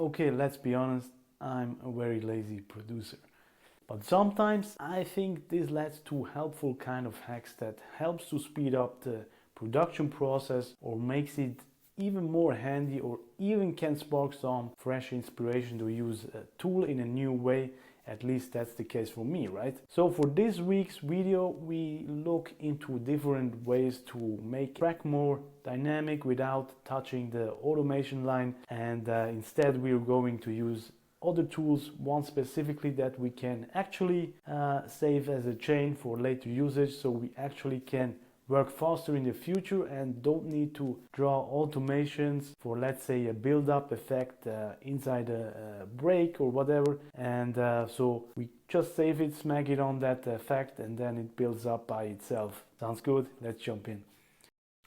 okay, let's be honest, I'm a very lazy producer. But sometimes I think this leads to helpful kind of hacks that helps to speed up the production process or makes it even more handy, or even can spark some fresh inspiration to use a tool in a new way. At least that's the case for me, right? So for this week's video, we look into different ways to make the track more dynamic without touching the automation line, and instead we're going to use other tools, one specifically that we can actually save as a chain for later usage, so we actually can work faster in the future and don't need to draw automations for, let's say, a build-up effect inside a break or whatever, and so we just save it, smack it on that effect, and then it builds up by itself. Sounds good? Let's jump in.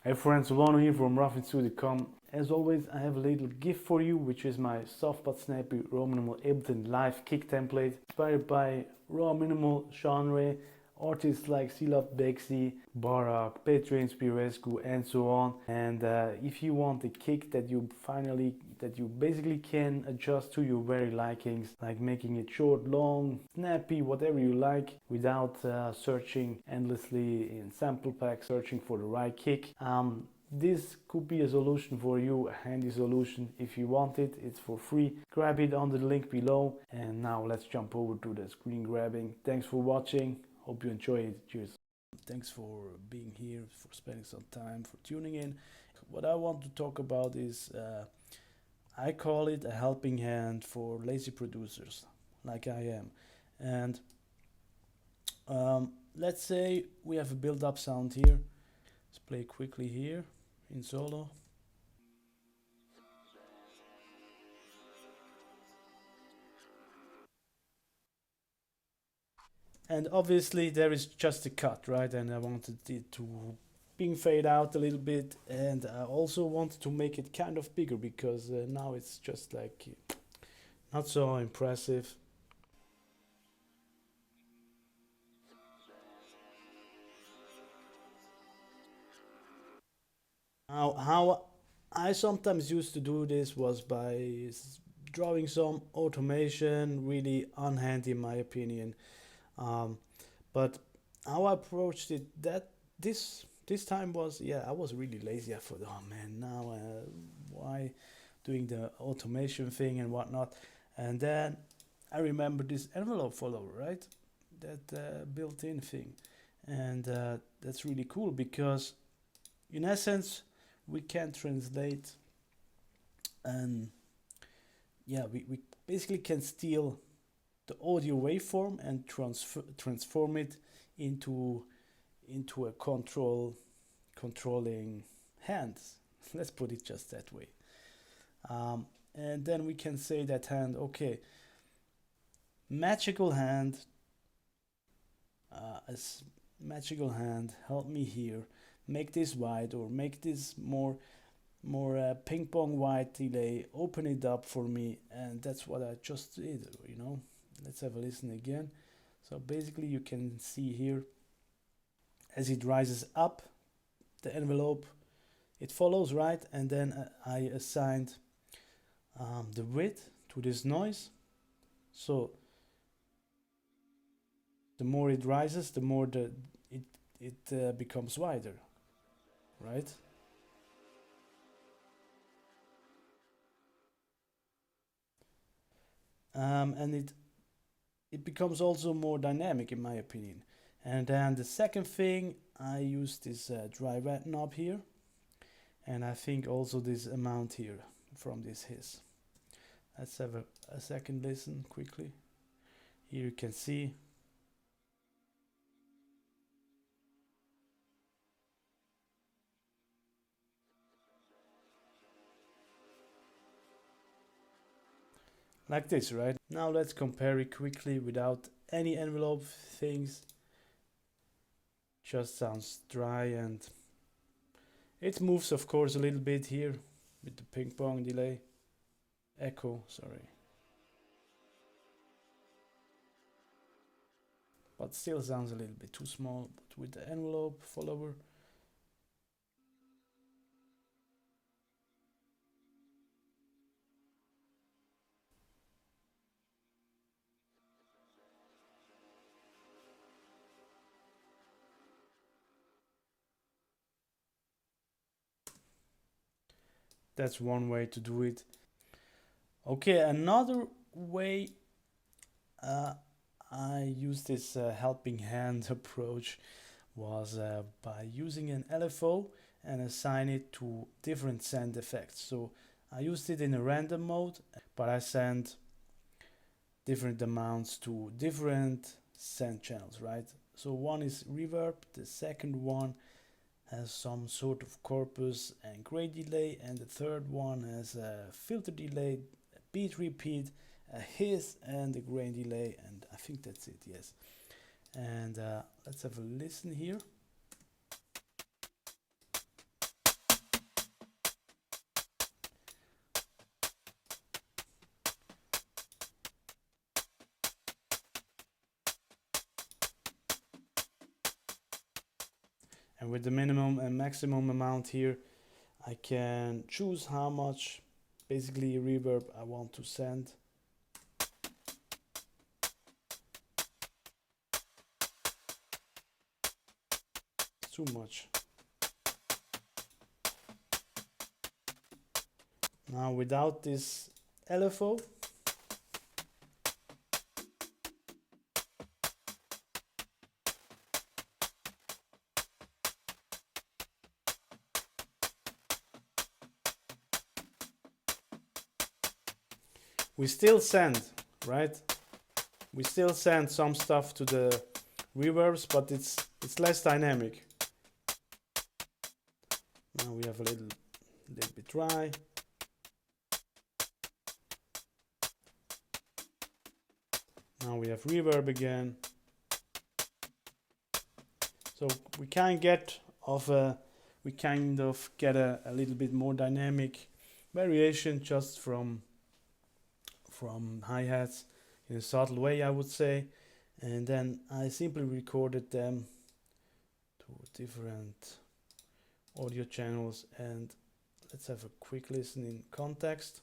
Hey friends, Solano here from roughandstudio.com. As always, I have a little gift for you, which is my soft but snappy Rominimal Ableton live kick template, inspired by Rominimal genre, artists like Silab Bexi, Barak, Petre Inspirescu, and so on. And if you want a kick that you basically can adjust to your very likings, like making it short, long, snappy, whatever you like, without searching endlessly in sample pack, searching for the right kick. This could be a solution for you, a handy solution. If you want it, it's for free. Grab it under the link below. And now let's jump over to the screen grabbing. Thanks for watching. Hope you enjoy it. Cheers. Thanks for being here, for spending some time, for tuning in. What I want to talk about is, I call it a helping hand for lazy producers, like I am. And let's say we have a build-up sound here. Let's play quickly here in solo. And obviously there is just a cut, right? And I wanted it to being fade out a little bit, and I also wanted to make it kind of bigger because now it's just like not so impressive. How I sometimes used to do this was by drawing some automation, really unhandy in my opinion. But how I approached it this time was, yeah, I was really lazy. I thought, oh man, now why doing the automation thing and whatnot? And then I remember this envelope follower, right? That built-in thing, and that's really cool because in essence we can translate, and yeah, we basically can steal the audio waveform and transform it into a controlling hand. Let's put it just that way. And then we can say that hand, okay, magical hand, magical hand, help me here, make this wide, or make this more ping pong wide delay, open it up for me. And that's what I just did, you know. Let's have a listen again. So basically you can see here, as it rises up the envelope, it follows, right? And then I assigned the width to this noise. So the more it rises, the more it becomes wider, right? And it becomes also more dynamic in my opinion. And then the second thing, I use this dry wet knob here, and I think also this amount here from this hiss. Let's have a second listen quickly. Here you can see like this, right? Now let's compare it quickly without any envelope things. Just sounds dry, and it moves of course a little bit here with the ping pong delay, echo, sorry. But still sounds a little bit too small. But with the envelope follower, That's one way to do it. Okay, another way I use this helping hand approach was by using an LFO and assign it to different send effects. So I used it in a random mode, but I send different amounts to different send channels, right? So one is reverb, the second one has some sort of corpus and gray delay, and the third one has a filter delay, a beat repeat, a hiss, and a grain delay, and I think that's it, yes. And let's have a listen here. And with the minimum and maximum amount here, I can choose how much basically reverb I want to send. It's too much. Now without this LFO, we still send, right? We still send some stuff to the reverbs, but it's less dynamic. Now we have a little bit dry. Now we have reverb again. So we kind of get a little bit more dynamic variation just from hi-hats in a subtle way, I would say. And then I simply recorded them to different audio channels, and let's have a quick listen in context.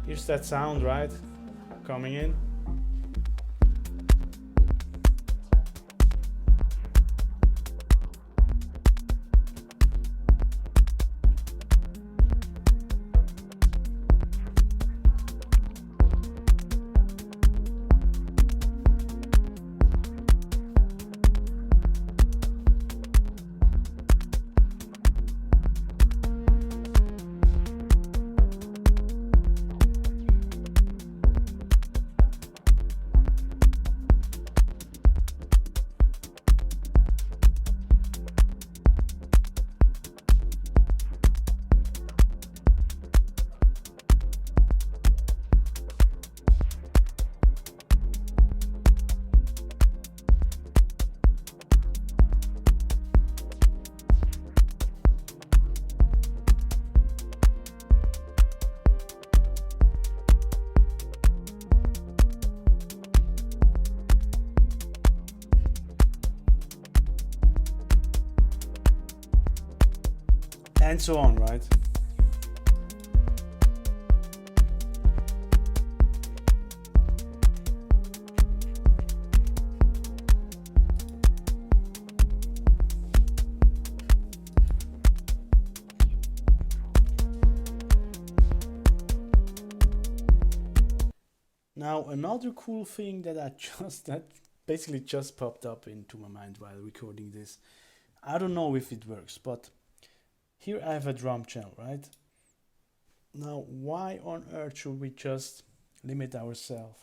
Here's that sound, right? Coming in. And so on, right? Now another cool thing that basically just popped up into my mind while recording this. I don't know if it works, but here I have a drum channel, right? Now, why on earth should we just limit ourselves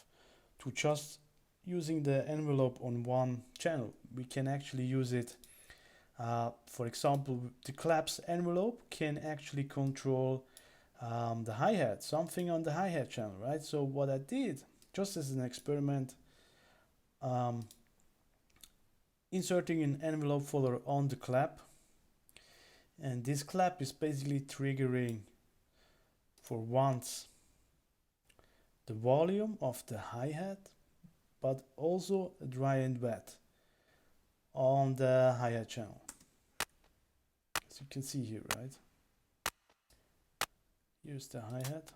to just using the envelope on one channel? We can actually use it. For example, the claps envelope can actually control the hi-hat, something on the hi-hat channel, right? So what I did, just as an experiment, inserting an envelope folder on the clap, and this clap is basically triggering for once the volume of the hi-hat, but also a dry and wet on the hi-hat channel, as you can see here, right? Here's the hi-hat.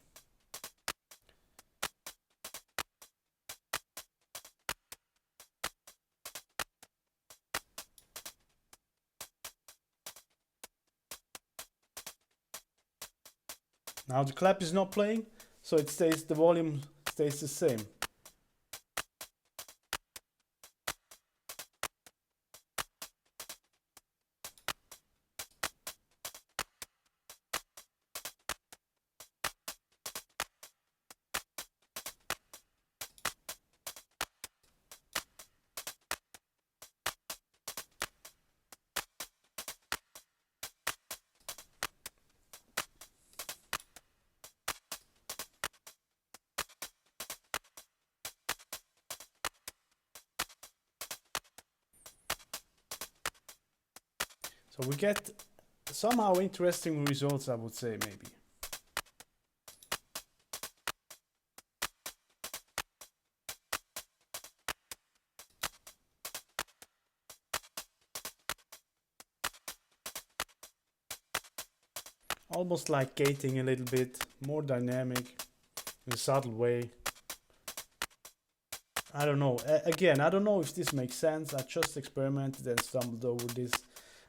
Now the clap is not playing, so it stays, the volume stays the same. So we get somehow interesting results, I would say, maybe. Almost like gating a little bit, more dynamic, in a subtle way. I don't know. Again, I don't know if this makes sense. I just experimented and stumbled over this.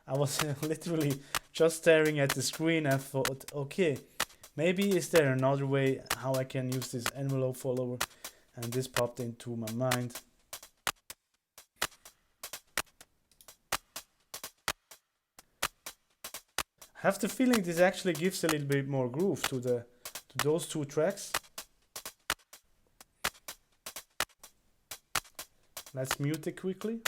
I was literally just staring at the screen and thought, okay, maybe is there another way how I can use this envelope follower? And this popped into my mind. I have the feeling this actually gives a little bit more groove to those two tracks. Let's mute it quickly.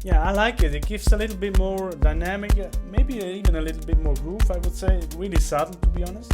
Yeah, I like it. It gives a little bit more dynamic, maybe even a little bit more groove, I would say. Really subtle, to be honest.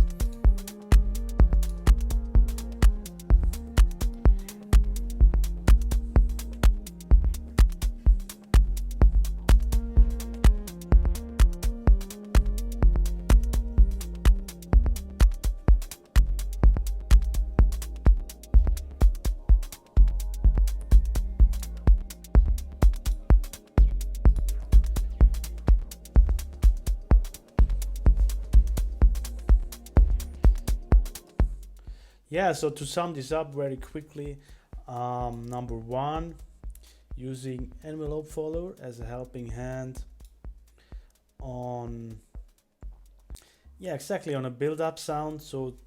Yeah, so to sum this up very quickly, number one, using envelope follower as a helping hand on, yeah, exactly, on a build-up sound. So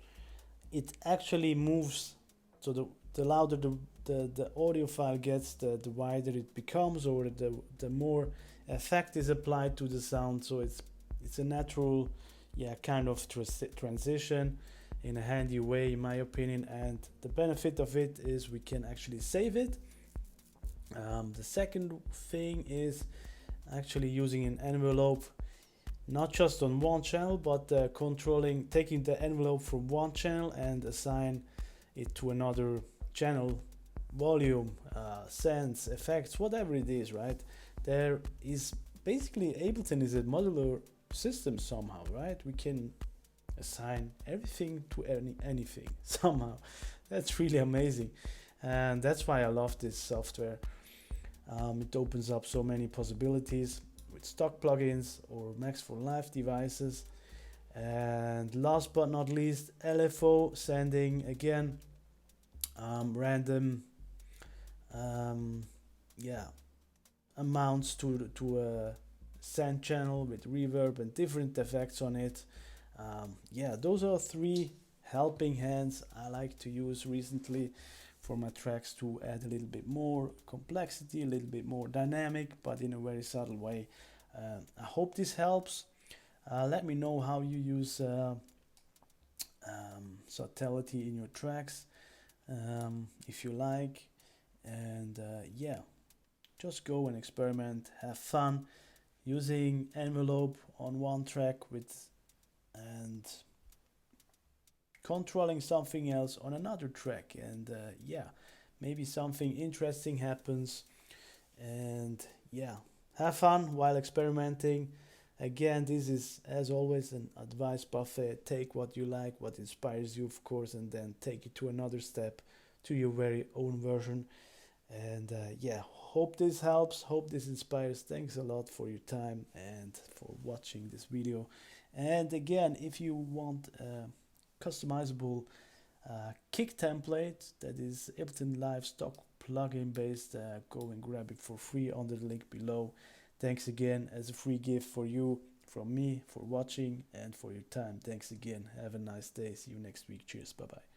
it actually moves, so the louder the audio file gets, the wider it becomes, or the more effect is applied to the sound. So it's a natural, yeah, kind of transition in a handy way, in my opinion. And the benefit of it is we can actually save it. The second thing is actually using an envelope, not just on one channel, but taking the envelope from one channel and assign it to another channel, volume, sense, effects, whatever it is, right? There is basically, Ableton is a modular system somehow, right? We can assign everything to anything somehow. That's really amazing, and that's why I love this software. It opens up so many possibilities with stock plugins or Max for Live devices. And last but not least, LFO, sending again random amounts to a send channel with reverb and different effects on it. Those are three helping hands I like to use recently for my tracks to add a little bit more complexity, a little bit more dynamic, but in a very subtle way. I hope this helps. Let me know how you use subtlety in your tracks, if you like. And yeah, just go and experiment, have fun using envelope on one track with and controlling something else on another track. And yeah, maybe something interesting happens. And yeah, have fun while experimenting. Again, this is as always an advice buffet. Take what you like, what inspires you, of course, and then take it to another step, to your very own version. And yeah, hope this helps, hope this inspires. Thanks a lot for your time and for watching this video. And again, if you want a customizable kick template that is Ableton Live stock plugin based, go and grab it for free under the link below. Thanks again as a free gift for you, from me, for watching and for your time. Thanks again. Have a nice day. See you next week. Cheers. Bye bye.